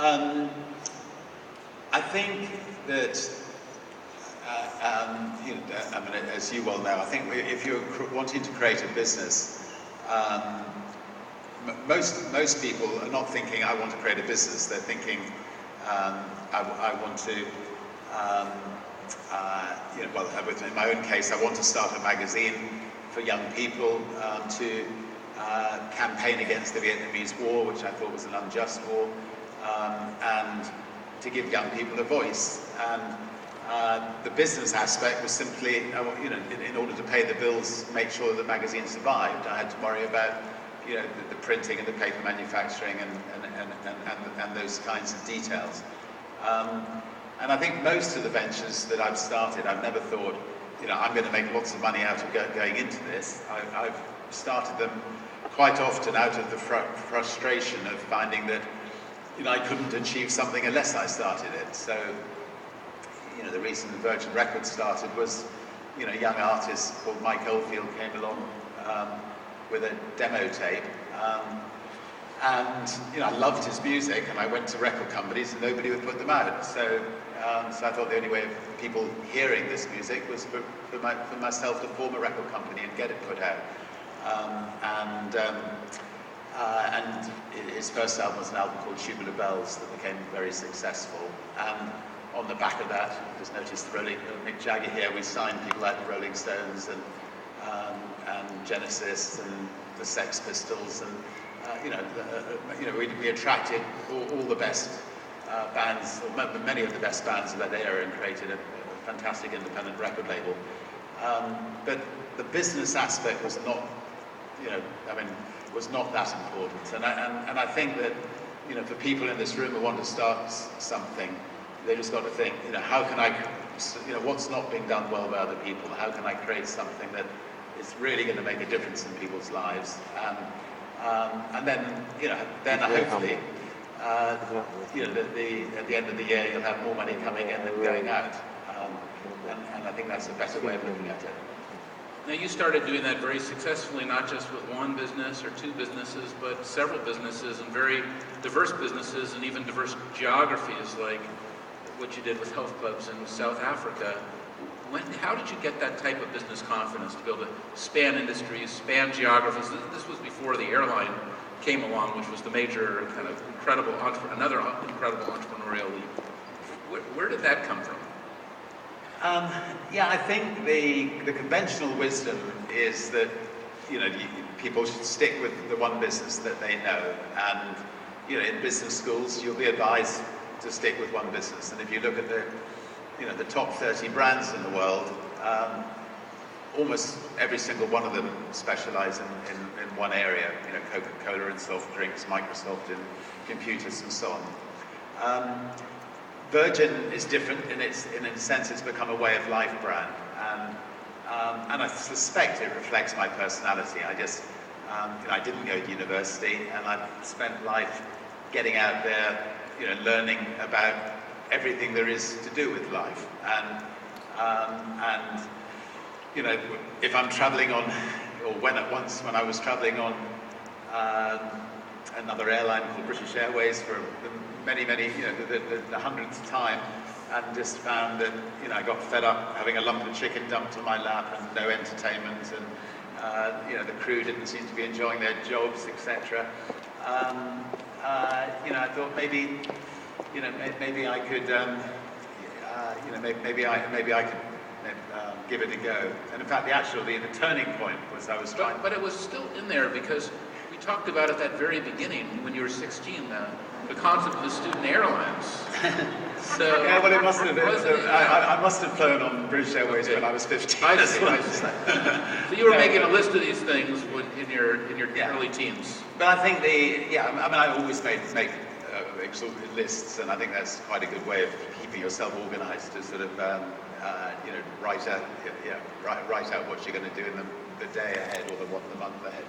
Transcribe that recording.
Um, I think that, as you well know, I think if you're wanting to create a business, most people are not thinking, I want to create a business. They're thinking, I want to, in my own case, I want to start a magazine for young people to campaign against the Vietnamese War, which I thought was an unjust war, and to give young people a voice. And the business aspect was simply, in order to pay the bills, make sure that the magazine survived, I had to worry about, the printing and the paper manufacturing and those kinds of details. And I think most of the ventures that I've started, I've never thought, I'm going to make lots of money out of going into this. I've started them quite often out of the frustration of finding that, I couldn't achieve something unless I started it. So, the reason Virgin Records started was, a young artist called Mike Oldfield came along with a demo tape. And I loved his music, and I went to record companies and nobody would put them out. So I thought the only way of people hearing this music was for myself to form a record company and get it put out. And his first album was an album called Tubular Bells that became very successful. And on the back of that, I just noticed Mick Jagger here, we signed people like the Rolling Stones and Genesis and the Sex Pistols, and we attracted all the best bands, or many of the best bands of that era, and created a fantastic independent record label. But the business aspect was not, was not that important. And I think that, for people in this room who want to start something, they just got to think, how can I, what's not being done well by other people? How can I create something that is really going to make a difference in people's lives? And then, then hopefully, at the end of the year, you'll have more money coming in than going out. And I think that's a better way of looking at it. Now, you started doing that very successfully, not just with one business or two businesses, but several businesses and very diverse businesses and even diverse geographies, like what you did with health clubs in South Africa. How did you get that type of business confidence to be able to span industries, span geographies? This was before the airline came along, which was the major kind of another incredible entrepreneurial leap. Where did that come from? I think the conventional wisdom is that people should stick with the one business that they know, and in business schools you'll be advised to stick with one business. And if you look at the top 30 brands in the world, almost every single one of them specialize in one area. Coca-Cola in soft drinks, Microsoft in computers, and so on. Virgin is different in a sense it's become a way of life brand, and I suspect it reflects my personality. I didn't go to university, and I've spent life getting out there, learning about everything there is to do with life, and if I'm traveling on, or when I was traveling on another airline called British Airways for many, the 100th time, and just found that, I got fed up having a lump of chicken dumped on my lap and no entertainment, and, the crew didn't seem to be enjoying their jobs, etc. I thought maybe I could, maybe I could give it a go. And in fact, the turning point was I was trying. But it was still in there, because we talked about at that very beginning when you were 16. The concept of the student airlines. So yeah, well, it must have been. I must have flown on British Airways when I was 15. I see. So you were making a list of these things in your early teens. But I think I always make exhaustive lists, and I think that's quite a good way of keeping yourself organised, to sort of write out what you're going to do in the day ahead or the month ahead.